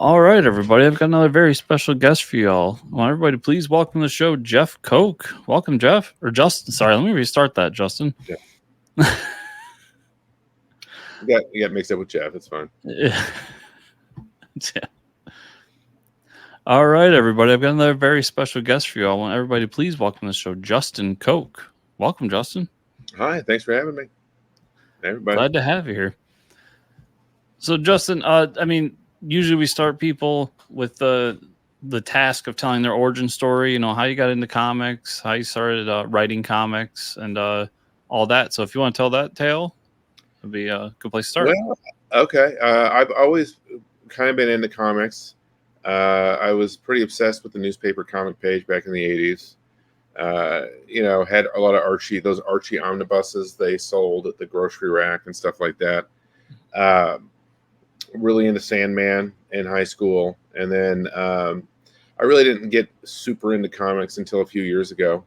All right, everybody. I've got another very special guest for y'all. I want everybody to please welcome to the show Jeff Koch. Welcome, Jeff. Or Justin. Sorry, let me restart that, Justin. Jeff. You got mixed up with Jeff. It's fine. Yeah. All right, everybody. I've got another very special guest for you. I want everybody to please welcome to the show Justin Koch. Welcome, Justin. Hi, thanks for having me. Everybody. Glad to have you here. So, Justin, usually we start people with the task of telling their origin story, how you got into comics, how you started writing comics, and all that. So if you want to tell that tale, it'd be a good place to start. Well, okay. I've always kind of been into comics. I was pretty obsessed with the newspaper comic page back in the 80s. Had a lot of those Archie omnibuses they sold at the grocery rack and stuff like that. Really into Sandman in high school. And then I really didn't get super into comics until a few years ago,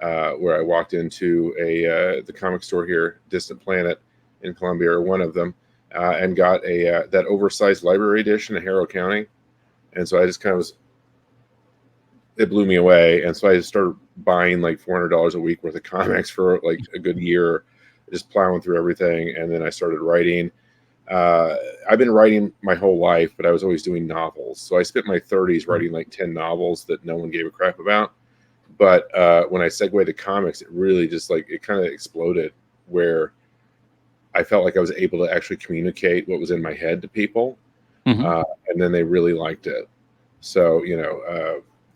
where I walked into the comic store here, Distant Planet in Columbia, or one of them, and got that oversized library edition of Harrow County. And so I just it blew me away. And so I just started buying like $400 a week worth of comics for like a good year, just plowing through everything. And then I started writing. I've been writing my whole life, but I was always doing novels. So I spent my 30s writing like 10 novels that no one gave a crap about. But when I segued to comics, it really just it kind of exploded, where I felt like I was able to actually communicate what was in my head to people. Mm-hmm. And then they really liked it. So,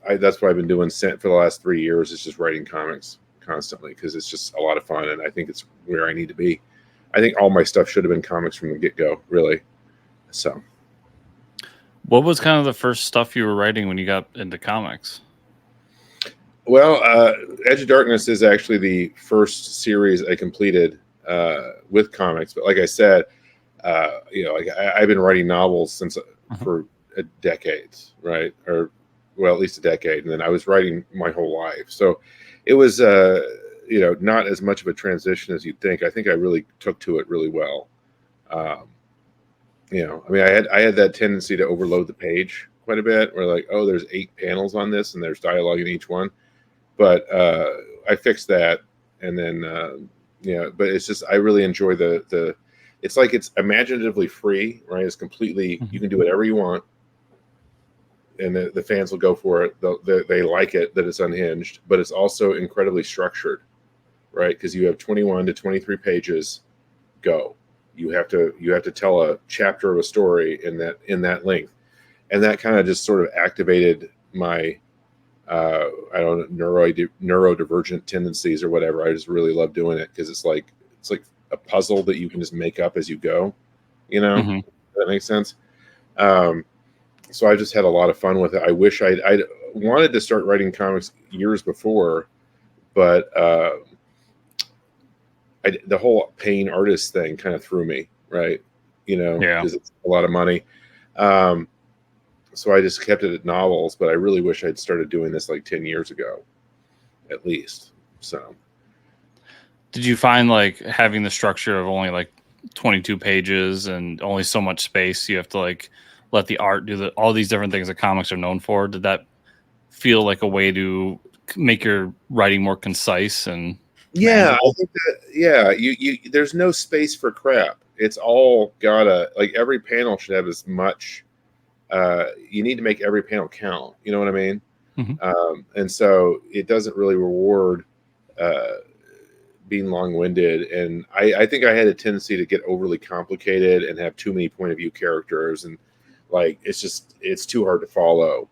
that's what I've been doing for the last 3 years, is just writing comics constantly, because it's just a lot of fun. And I think it's where I need to be. I think all my stuff should have been comics from the get-go, really. So, what was kind of the first stuff you were writing when you got into comics? Well, Edge of Darkness is actually the first series I completed with comics. But like I said, I've been writing novels since for a decade, right? Or, well, at least a decade. And then I was writing my whole life. So it was, not as much of a transition as you'd think. I think I really took to it really well. I had that tendency to overload the page quite a bit. Where like, oh, there's 8 panels on this, and there's dialogue in each one. But I fixed that, and then but it's just, I really enjoy the. It's like it's imaginatively free, right? It's completely, you can do whatever you want, and the fans will go for it. They like it, that it's unhinged, but it's also incredibly structured, right? Because you have 21 to 23 pages. Go. You have to tell a chapter of a story in that length, and that kind of just sort of activated my neurodivergent tendencies or whatever. I just really love doing it, because it's like a puzzle that you can just make up as you go. Mm-hmm. That makes sense. So I just had a lot of fun with it. I wish I'd wanted to start writing comics years before, but the whole paying artist thing kind of threw me, right? Because it's a lot of money. So I just kept it at novels, but I really wish I'd started doing this like 10 years ago, at least. So, did you find like having the structure of only like 22 pages and only so much space, you have to like let the art do all these different things that comics are known for? Did that feel like a way to make your writing more concise and manageable? I think that, you there's no space for crap. It's all gotta, like, every panel should have as much. You need to make every panel count. You know what I mean? Mm-hmm. And so it doesn't really reward being long-winded. And I think I had a tendency to get overly complicated and have too many point of view characters, and like it's too hard to follow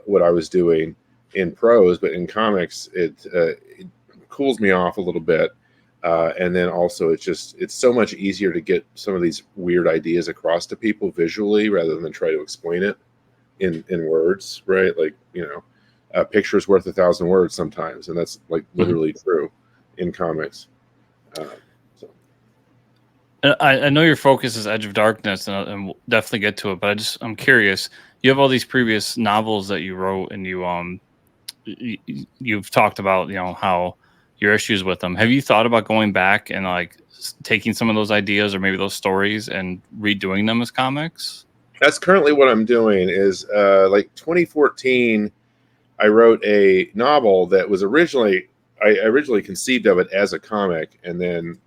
what I was doing in prose. But in comics, it cools me off a little bit. And then also it's so much easier to get some of these weird ideas across to people visually, rather than try to explain it in words, right? Like, a picture's worth 1,000 words sometimes, and that's like literally true in comics. I know your focus is Edge of Darkness, and we'll definitely get to it, but I'm curious. You have all these previous novels that you wrote, and you've talked about, how your issues with them. Have you thought about going back and like taking some of those ideas or maybe those stories and redoing them as comics? That's currently what I'm doing. Is like 2014, I wrote a novel that was I originally conceived of it as a comic, and then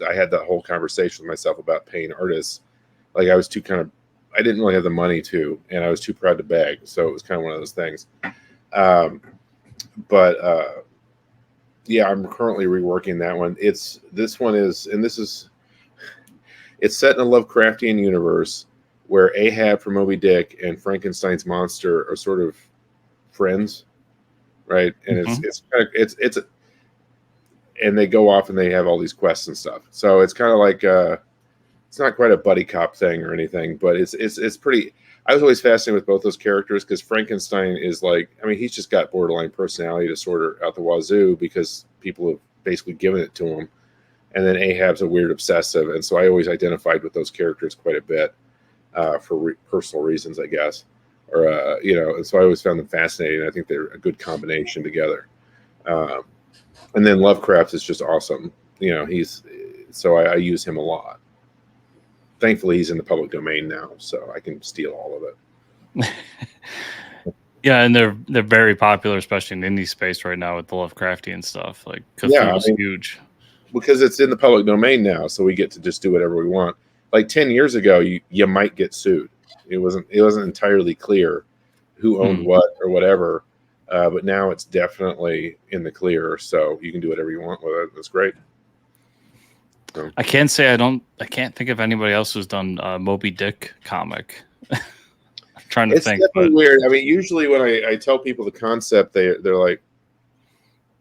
I had that whole conversation with myself about paying artists. Like I was too I didn't really have the money to, and I was too proud to beg. So it was kind of one of those things. Um, but yeah, I'm currently reworking that one. It's set in a Lovecraftian universe where Ahab from Moby Dick and Frankenstein's monster are sort of friends, right? And and they go off and they have all these quests and stuff. So it's kind of like it's not quite a buddy cop thing or anything, but it's pretty. I was always fascinated with both those characters because Frankenstein is like, I mean, he's just got borderline personality disorder out the wazoo because people have basically given it to him. And then Ahab's a weird obsessive, and so I always identified with those characters quite a bit for personal reasons, I guess, or and so I always found them fascinating. I think they're a good combination together. And then Lovecraft is just awesome. I use him a lot. Thankfully, he's in the public domain now, so I can steal all of it. Yeah, and they're very popular, especially in indie space right now with the Lovecraftian stuff. Like Cthulhu's huge. Because it's in the public domain now, so we get to just do whatever we want. Like 10 years ago, you might get sued. It wasn't entirely clear who owned what or whatever, but now it's definitely in the clear, so you can do whatever you want with it. That's great. So. I can't think of anybody else who's done Moby Dick comic. I'm trying to think. It's definitely weird. I mean, usually when I tell people the concept, they're like,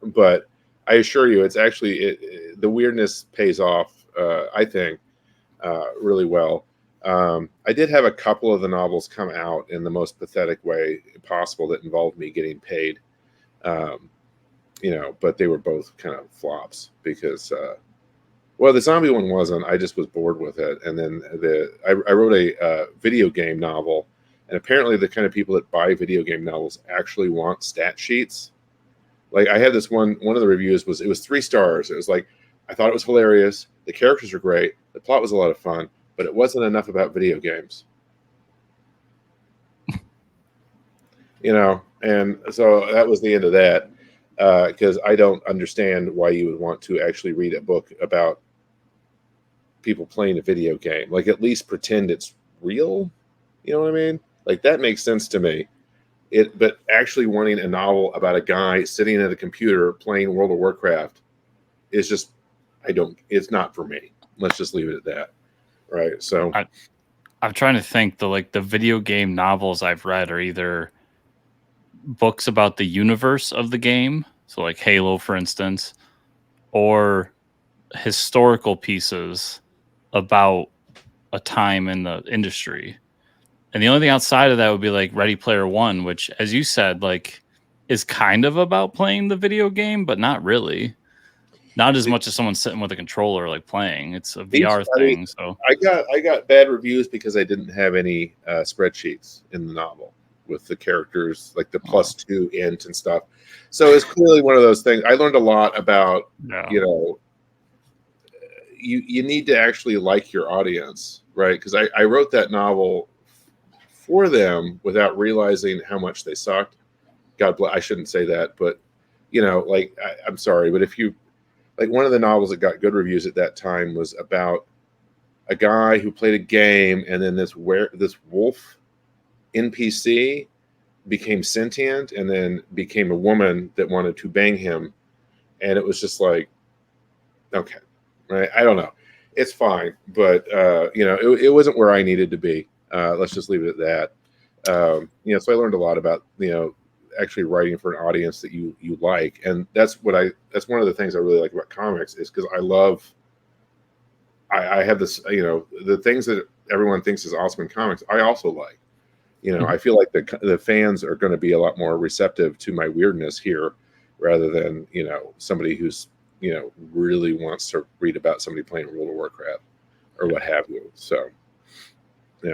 but I assure you, it's actually the weirdness pays off. I think really well. I did have a couple of the novels come out in the most pathetic way possible that involved me getting paid, but they were both kind of flops because, the zombie one wasn't. I just was bored with it, and then I wrote a video game novel, and apparently the kind of people that buy video game novels actually want stat sheets. Like I had this one of the reviews was 3 stars. It was like, I thought it was hilarious. The characters were great. The plot was a lot of fun, but it wasn't enough about video games. And so that was the end of that. Because I don't understand why you would want to actually read a book about people playing a video game. Like at least pretend it's real. You know what I mean? Like that makes sense to me. But actually wanting a novel about a guy sitting at a computer playing World of Warcraft is just, it's not for me. Let's just leave it at that. Right. So I'm trying to think the video game novels I've read are either books about the universe of the game. So like Halo, for instance, or historical pieces about a time in the industry. And the only thing outside of that would be like Ready Player One, which, as you said, like is kind of about playing the video game, but not really. Not as much as someone sitting with a controller like playing. It's a VR thing. So I got bad reviews because I didn't have any spreadsheets in the novel with the characters, like the +2 int and stuff. So it's clearly one of those things. I learned a lot about, you need to actually like your audience, right? Because I wrote that novel for them without realizing how much they sucked. God bless. I shouldn't say that, but I'm sorry, but if you like, one of the novels that got good reviews at that time was about a guy who played a game, and then this wolf NPC became sentient, and then became a woman that wanted to bang him, and it was just like, okay, right? I don't know. It's fine, but it wasn't where I needed to be. Let's just leave it at that. So I learned a lot about actually writing for an audience that you like, and that's one of the things I really like about comics, is because I have this, the things that everyone thinks is awesome in comics, I also like. I feel like the fans are going to be a lot more receptive to my weirdness here, rather than somebody who's really wants to read about somebody playing World of Warcraft or what have you. So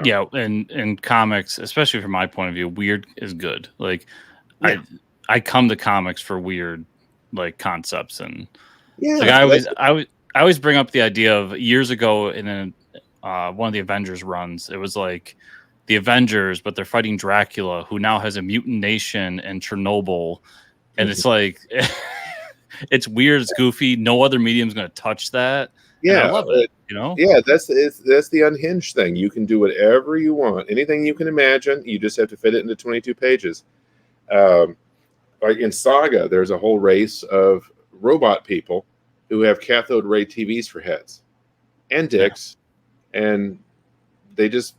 yeah, and in comics, especially from my point of view, weird is good. Like I come to comics for weird like concepts, and like I always bring up the idea of years ago in one of the Avengers runs. It was like the Avengers, but they're fighting Dracula, who now has a mutant nation in Chernobyl, and it's like it's weird, it's goofy. No other medium's going to touch that, and I Yeah, love it. You know, yeah, that's the unhinged thing. You can do whatever you want, anything you can imagine. You just have to fit it into 22 pages. Like in Saga, there's a whole race of robot people who have cathode ray TVs for heads and dicks, and they're just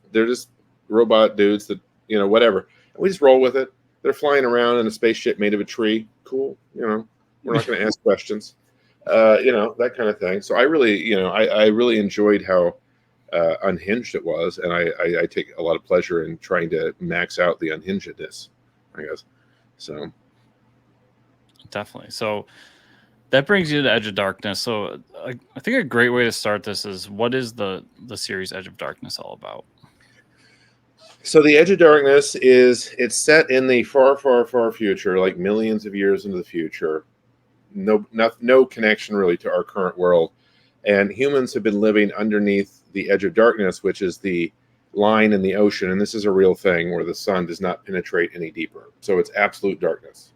robot dudes that, you know, whatever. We just roll with it. They're flying around in a spaceship made of a tree. Cool, you know. We're not going to ask questions, you know, that kind of thing. So I really, you know, I really enjoyed how unhinged it was, and I take a lot of pleasure in trying to max out the unhingedness, I guess. So definitely. So that brings you to Edge of Darkness. So I think a great way to start this is, what is the series Edge of Darkness all about? So the Edge of Darkness it's set in the far, far, far future, like millions of years into the future. No connection really to our current world. And humans have been living underneath the Edge of Darkness, which is the line in the ocean. And this is a real thing where the sun does not penetrate any deeper. So it's absolute darkness.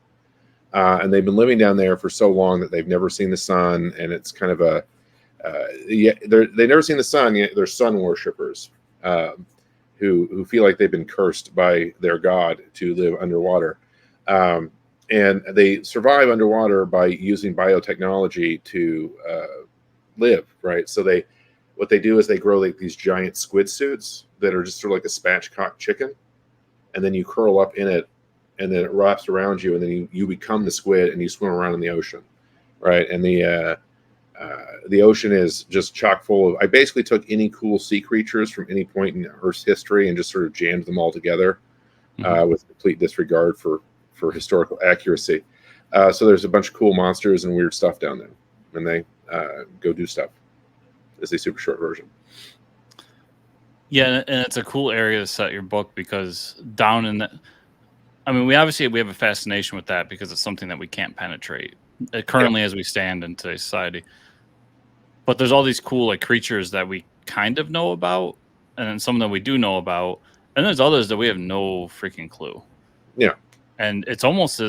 And they've been living down there for so long that they've never seen the sun. And it's kind of a, they've never seen the sun, yet they're sun worshippers. Who feel like they've been cursed by their god to live underwater. And they survive underwater by using biotechnology to live, right? So what they do is they grow like these giant squid suits that are just sort of like a spatchcock chicken, and then you curl up in it, and then it wraps around you, and then you become the squid, and you swim around in the ocean, right? And the ocean is just chock full of. I basically took any cool sea creatures from any point in Earth's history and just sort of jammed them all together with complete disregard for historical accuracy. So there's a bunch of cool monsters and weird stuff down there, and they go do stuff. Is a super short version. Yeah, and it's a cool area to set your book, because down in the, I mean, we have a fascination with that because it's something that we can't penetrate currently as we stand in today's society. But there's all these cool like creatures that we kind of know about, and then some that we do know about, and there's others that we have no freaking clue. Yeah. And it's almost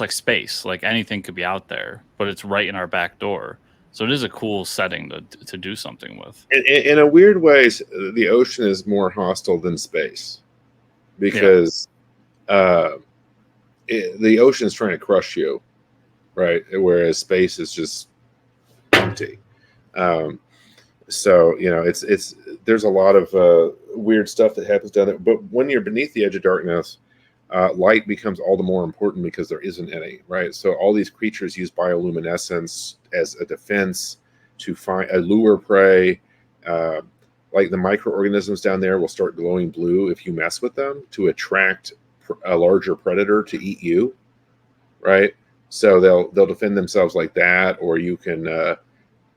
like space. Like anything could be out there, but it's right in our back door. So it is a cool setting to do something with. In a weird way, the ocean is more hostile than space, because the ocean is trying to crush you, right? Whereas space is just empty. So you know, it's there's a lot of weird stuff that happens down there. But when you're beneath the Edge of Darkness, light becomes all the more important because there isn't any, right? So all these creatures use bioluminescence as a defense to lure prey. Like the microorganisms down there will start glowing blue if you mess with them to attract a larger predator to eat you, right? So they'll defend themselves like that, or you can.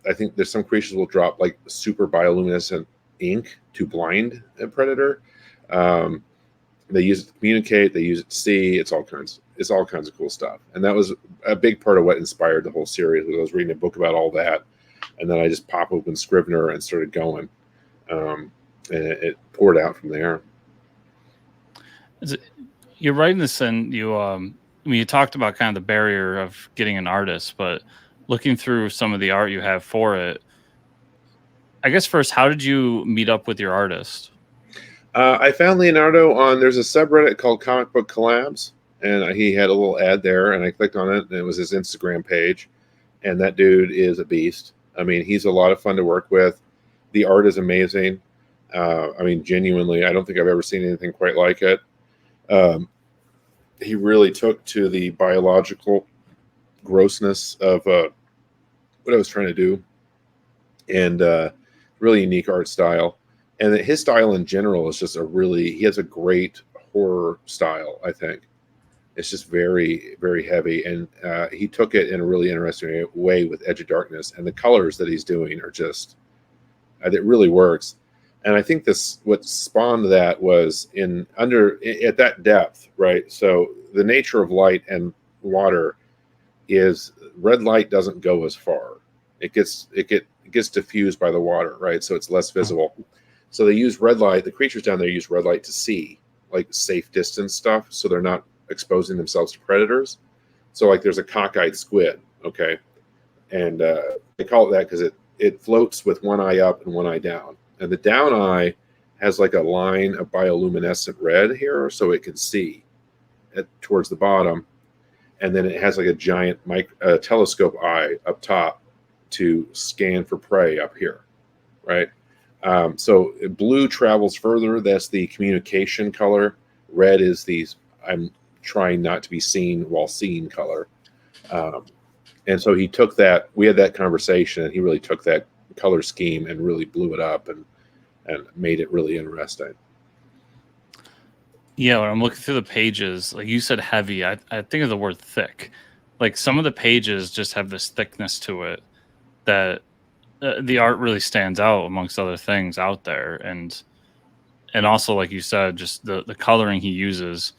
I think there's some creatures will drop like super bioluminescent ink to blind a predator. They use it to communicate. They use it to see. It's all kinds of cool stuff. And that was a big part of what inspired the whole series. Was I was reading a book about all that, and then I just pop open Scrivener and started going, and it poured out from there. You're writing this, and you talked about kind of the barrier of getting an artist, but looking through some of the art you have for it, I guess first, how did you meet up with your artist? I found Leonardo there's a subreddit called Comic Book Collabs, and he had a little ad there, and I clicked on it, and it was his Instagram page, and that dude is a beast. I mean, he's a lot of fun to work with. The art is amazing. I mean, genuinely, I don't think I've ever seen anything quite like it. He really took to the biological grossness of what I was trying to do, and really unique art style. And his style in general is just he has a great horror style, I think. It's just very, very heavy. And he took it in a really interesting way with Edge of Darkness. And the colors that he's doing are just, it really works. And I think what spawned that was at that depth, right? So the nature of light and water is red light doesn't go as far. It gets diffused by the water, right? So it's less visible. So they use red light. The creatures down there use red light to see, like safe distance stuff, so they're not exposing themselves to predators. So like there's a cockeyed squid, okay, and they call it that because it floats with one eye up and one eye down, and the down eye has like a line of bioluminescent red here, so it can see towards the bottom, and then it has like a giant telescope eye up top to scan for prey up here, right? So blue travels further. That's the communication color. Red is the I'm trying not to be seen while seeing color. And so he took that. We had that conversation, and he really took that color scheme and really blew it up and made it really interesting. Yeah, when I'm looking through the pages, like you said, heavy. I think of the word thick. Like some of the pages just have this thickness to it that the art really stands out amongst other things out there, and also, like you said, just the coloring he uses,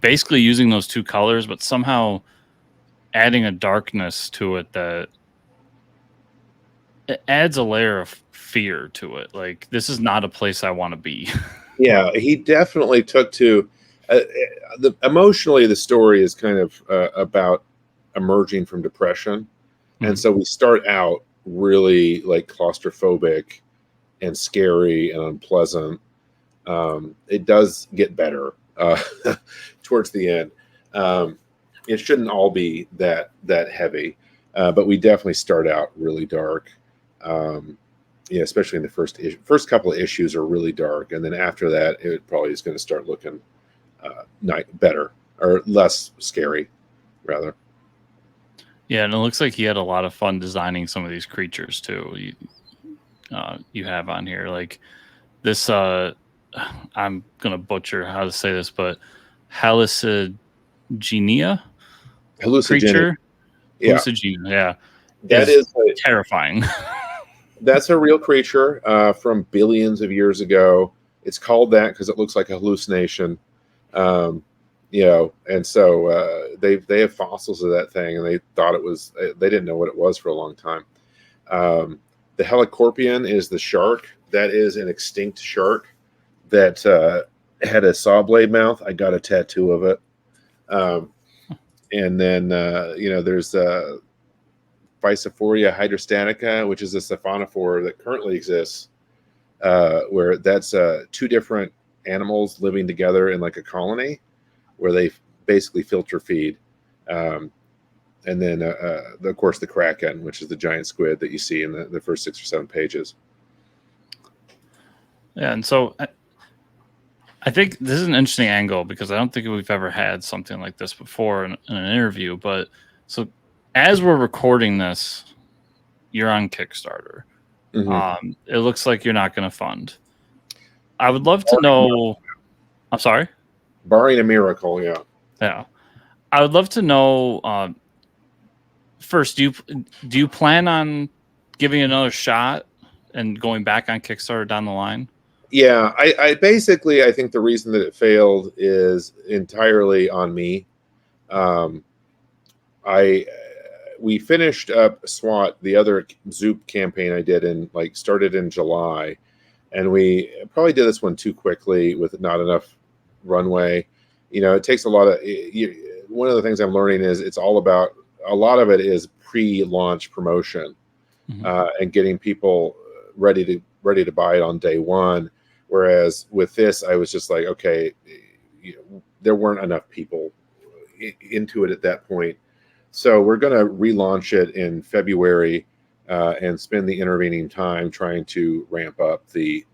basically using those two colors, but somehow adding a darkness to it that it adds a layer of fear to it. Like, this is not a place I want to be. Yeah, he definitely took to emotionally. The story is kind of about emerging from depression, and so we start out really like claustrophobic and scary and unpleasant. It does get better towards the end. It shouldn't all be that heavy, but we definitely start out really dark. Yeah, especially in the first couple of issues are really dark, and then after that, it probably is going to start looking better or less scary, rather. Yeah, and it looks like he had a lot of fun designing some of these creatures too. You have on here like this. I'm gonna butcher how to say this, but hallucigenia creature. Yeah, hallucigenia. Yeah, that is terrifying. That's a real creature from billions of years ago. It's called that because it looks like a hallucination, and so they have fossils of that thing, and they thought it was. They didn't know what it was for a long time. The helicorpion is the shark. That is an extinct shark that had a saw blade mouth. I got a tattoo of it. And then there's Phycophoria hydrostatica, which is a siphonophore that currently exists, where that's two different animals living together in like a colony, where they basically filter feed. And then, of course, the kraken, which is the giant squid that you see in the first 6 or 7 pages. Yeah, and so I think this is an interesting angle because I don't think we've ever had something like this before in an interview. But so as we're recording this, you're on Kickstarter. Mm-hmm. It looks like you're not going to fund. I would love to know. I'm sorry? Barring a miracle, yeah. Yeah. I would love to know, first, do you plan on giving another shot and going back on Kickstarter down the line? Yeah, I basically, I think the reason that it failed is entirely on me. We finished up SWAT, the other Zoop campaign I did started in July, and we probably did this one too quickly with not enough runway. It takes a lot of. One of the things I'm learning is it's all about a lot of it is pre-launch promotion, and getting people ready to buy it on day one. Whereas with this, I was just like, okay, there weren't enough people into it at that point. So we're going to relaunch it in February and spend the intervening time trying to ramp up the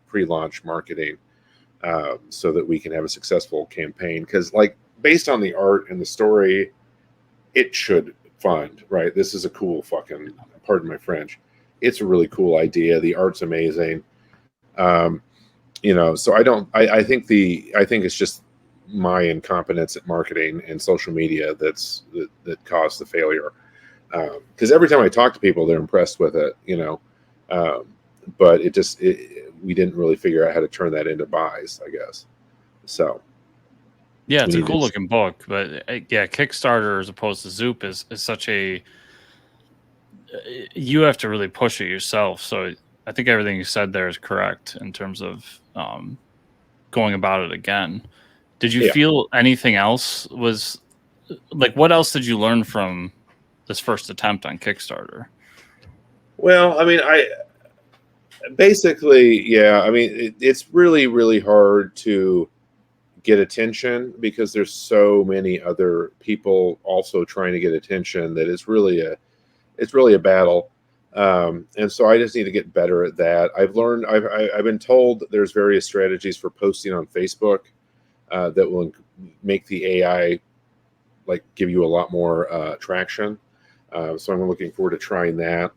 pre-launch marketing so that we can have a successful campaign. Because based on the art and the story, it should fund, right? This is a cool fucking, pardon my French, it's a really cool idea. The art's amazing. So I think it's just my incompetence at marketing and social media that caused the failure. Because every time I talk to people, they're impressed with it, but we didn't really figure out how to turn that into buys, I guess. So yeah, it's a cool looking book, but yeah, Kickstarter as opposed to Zoop is such a, you have to really push it yourself. So I think everything you said there is correct in terms of going about it again. Did you feel anything else was like, what else did you learn from this first attempt on Kickstarter? Well, I mean, it's really, really hard to get attention because there's so many other people also trying to get attention that it's really a battle. And so I just need to get better at that. I've been told that there's various strategies for posting on Facebook that will make the AI like give you a lot more traction. So I'm looking forward to trying that.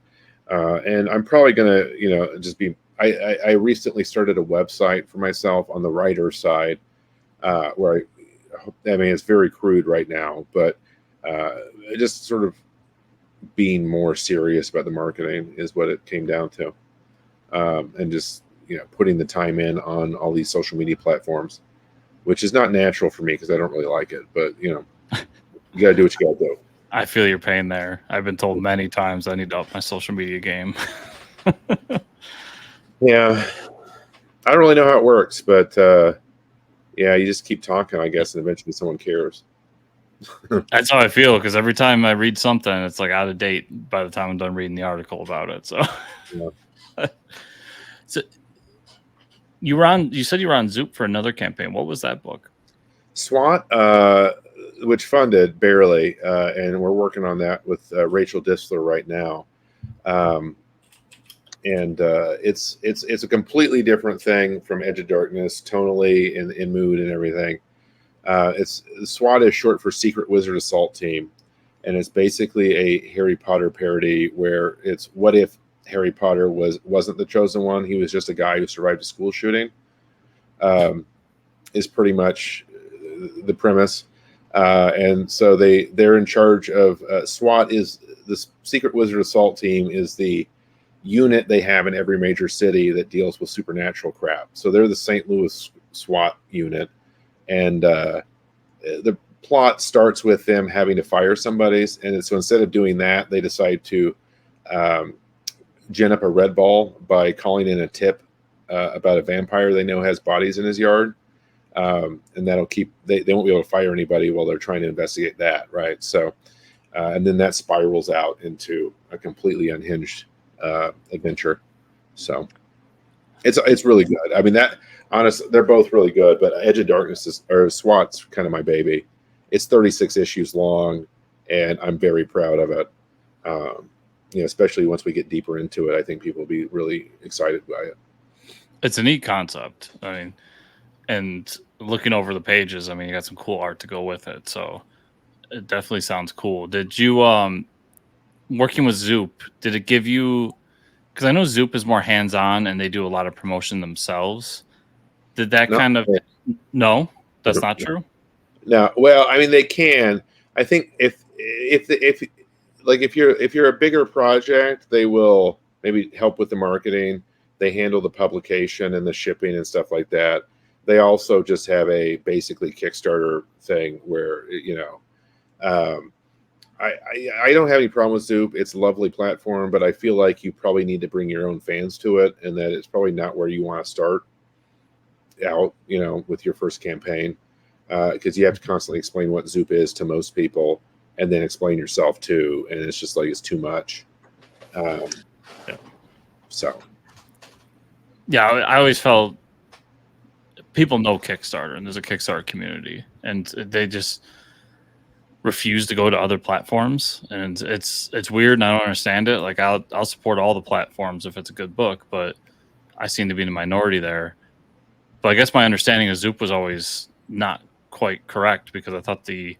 And I'm probably gonna, just be. I recently started a website for myself on the writer side, where I mean it's very crude right now, but just sort of being more serious about the marketing is what it came down to, and just putting the time in on all these social media platforms, which is not natural for me because I don't really like it, but you got to do what you got to do. I feel your pain there. I've been told many times I need to up my social media game. Yeah, I don't really know how it works, but yeah, you just keep talking, I guess, and eventually someone cares. That's how I feel, because every time I read something, it's like out of date by the time I'm done reading the article about it. So, Yeah. So you said you were on Zoop for another campaign. What was that book? SWAT, which funded barely, and we're working on that with Rachel Disler right now. And it's a completely different thing from Edge of Darkness, tonally, in mood and everything. It's SWAT is short for Secret Wizard Assault Team, and it's basically a Harry Potter parody where it's what if Harry Potter wasn't the chosen one? He was just a guy who survived a school shooting. Is pretty much the premise, and so they're in charge of SWAT. Is the Secret Wizard Assault Team is the unit they have in every major city that deals with supernatural crap. So they're the St. Louis SWAT unit. And the plot starts with them having to fire somebody. And so instead of doing that, they decide to gin up a red ball by calling in a tip about a vampire they know has bodies in his yard. And that'll keep, they won't be able to fire anybody while they're trying to investigate that. Right. So, and then that spirals out into a completely unhinged adventure. So it's really good. I mean, honestly, they're both really good, but Edge of Darkness or SWAT's kind of my baby. It's 36 issues long, and I'm very proud of it. Especially once we get deeper into it, I think people will be really excited by it. It's a neat concept. I mean, and looking over the pages, I mean, you got some cool art to go with it. So it definitely sounds cool. Did you, working with Zoop, did it give you, because I know Zoop is more hands-on and they do a lot of promotion themselves. Did that no, that's not true. No, well, I mean, they can. I think if you're a bigger project, they will maybe help with the marketing. They handle the publication and the shipping and stuff like that. They also just have a basically Kickstarter thing where I don't have any problem with Zoop. It's a lovely platform, but I feel like you probably need to bring your own fans to it, and that it's probably not where you want to start out, with your first campaign, because you have to constantly explain what Zoop is to most people, and then explain yourself too, and it's just like it's too much. So, yeah, I always felt people know Kickstarter, and there's a Kickstarter community, and they just refuse to go to other platforms, and it's weird, and I don't understand it. Like I'll support all the platforms if it's a good book, but I seem to be in the minority there. But I guess my understanding of Zoop was always not quite correct, because I thought the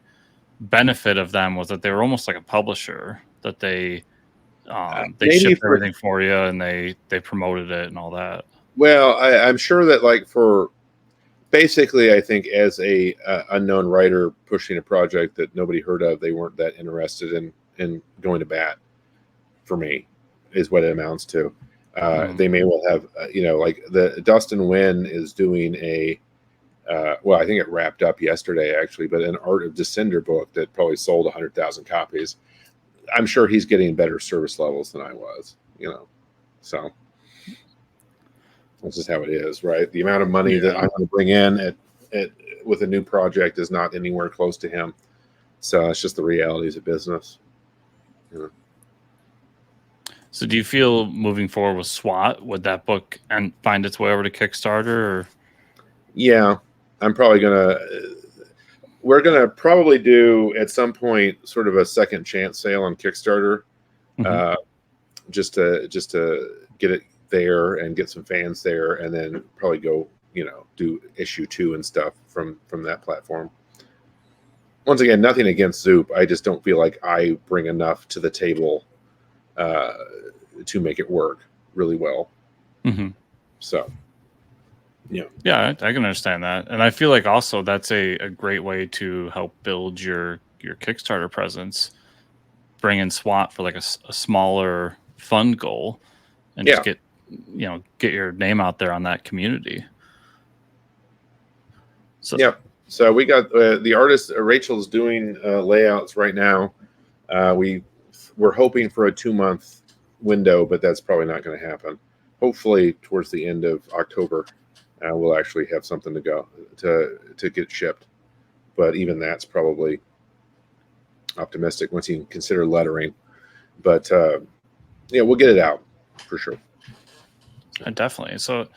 benefit of them was that they were almost like a publisher, that they shipped everything for you and they promoted it and all that. Well, I'm sure that basically, I think as a unknown writer pushing a project that nobody heard of, they weren't that interested in going to bat for me, is what it amounts to. They may well have, like the Dustin Nguyen is doing I think it wrapped up yesterday actually, but an Art of Descender book that probably sold 100,000 copies. I'm sure he's getting better service levels than I was, so. That's just how it is, right? The amount of money that Yeah. I'm going to bring in with a new project is not anywhere close to him. So it's just the realities of business. You know? So do you feel moving forward with SWAT, would that book and find its way over to Kickstarter? Or Yeah, I'm probably we're gonna probably do at some point sort of a second chance sale on Kickstarter, Mhm. just to get it there and get some fans there, and then probably go, do issue 2 and stuff from that platform. Once again, nothing against Zoop. I just don't feel like I bring enough to the table to make it work really well. Mhm. So, yeah. Yeah, I can understand that, and I feel like also that's a great way to help build your Kickstarter presence. Bring in SWAT for like a smaller fund goal, and Yeah. just get your name out there on that community. So Yep. So we got the artist Rachel's doing layouts right now. We're hoping for a 2-month window, but that's probably not going to happen. Hopefully, towards the end of October, we'll actually have something to go to get shipped. But even that's probably optimistic once you consider lettering. But yeah, we'll get it out for sure. definitely. So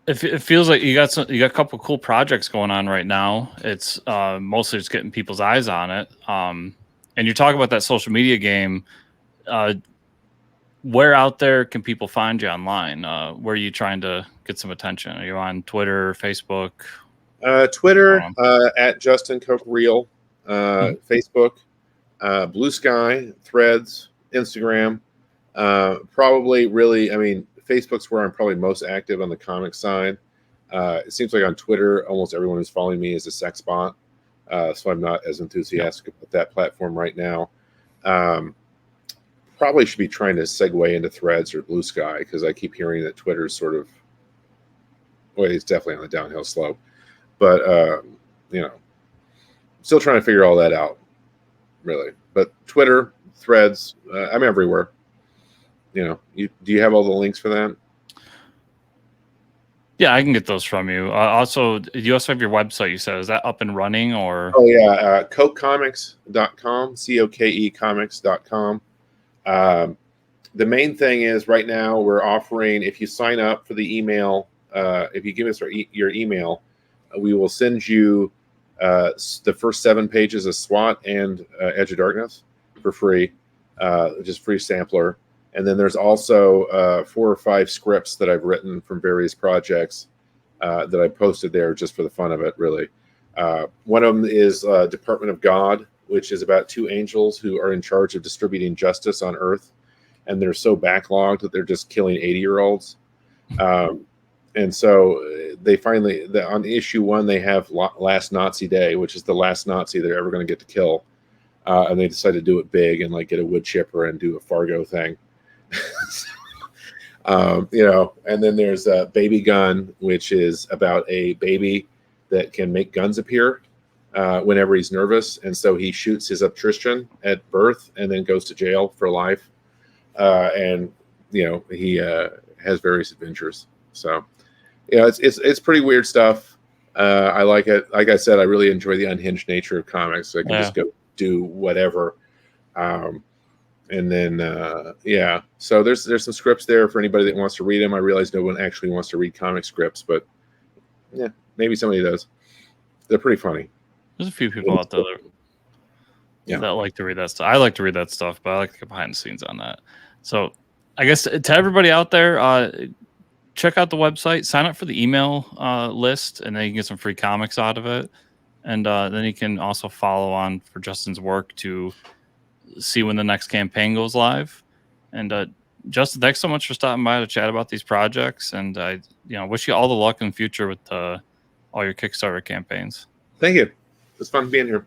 it feels like you got a couple cool projects going on right now. It's mostly just getting people's eyes on it. And you're talking about that social media game. Where out there can people find you online? Where are you trying to get some attention? Are you on Twitter, Facebook? Twitter at Justin Coke Real, Facebook, Blue Sky, Threads, Instagram. Probably really, I mean, Facebook's where I'm probably most active on the comic side. It seems like on Twitter, almost everyone who's following me is a sex bot. So I'm not as enthusiastic about that platform right now. Probably should be trying to segue into Threads or Blue Sky, because I keep hearing that Twitter's sort of, well, it's definitely on the downhill slope. But, still trying to figure all that out, really. But Twitter, Threads, I'm everywhere. Do you have all the links for that? Yeah, I can get those from you. Also, you also have your website, you said. Is that up and running? Or Oh, yeah. Cokecomics.com, COKE comics.com. The main thing is right now we're offering, if you sign up for the email, if you give us your email, we will send you the first 7 pages of SWAT and Edge of Darkness for free, just free sampler. And then there's also 4 or 5 scripts that I've written from various projects that I posted there just for the fun of it, really. One of them is Department of God, which is about 2 angels who are in charge of distributing justice on Earth. And they're so backlogged that they're just killing 80-year-olds. And so they finally, on issue 1, they have Last Nazi Day, which is the last Nazi they're ever going to get to kill. And they decided to do it big and like get a wood chipper and do a Fargo thing. And then there's Baby Gun, which is about a baby that can make guns appear whenever he's nervous. And so he shoots his obstetrician at birth and then goes to jail for life. And he has various adventures. So, it's pretty weird stuff. I like it. Like I said, I really enjoy the unhinged nature of comics. So I can just go do whatever. And then, so there's some scripts there for anybody that wants to read them. I realize no one actually wants to read comic scripts, but yeah, maybe somebody does. They're pretty funny. There's a few people out there that like to read that stuff. I like to read that stuff, but I like to get behind the scenes on that. So I guess to everybody out there, check out the website, sign up for the email list, and then you can get some free comics out of it. And then you can also follow on for Justin's work to see when the next campaign goes live. And Justin, thanks so much for stopping by to chat about these projects. And I wish you all the luck in the future with all your Kickstarter campaigns. Thank you. It's fun being here.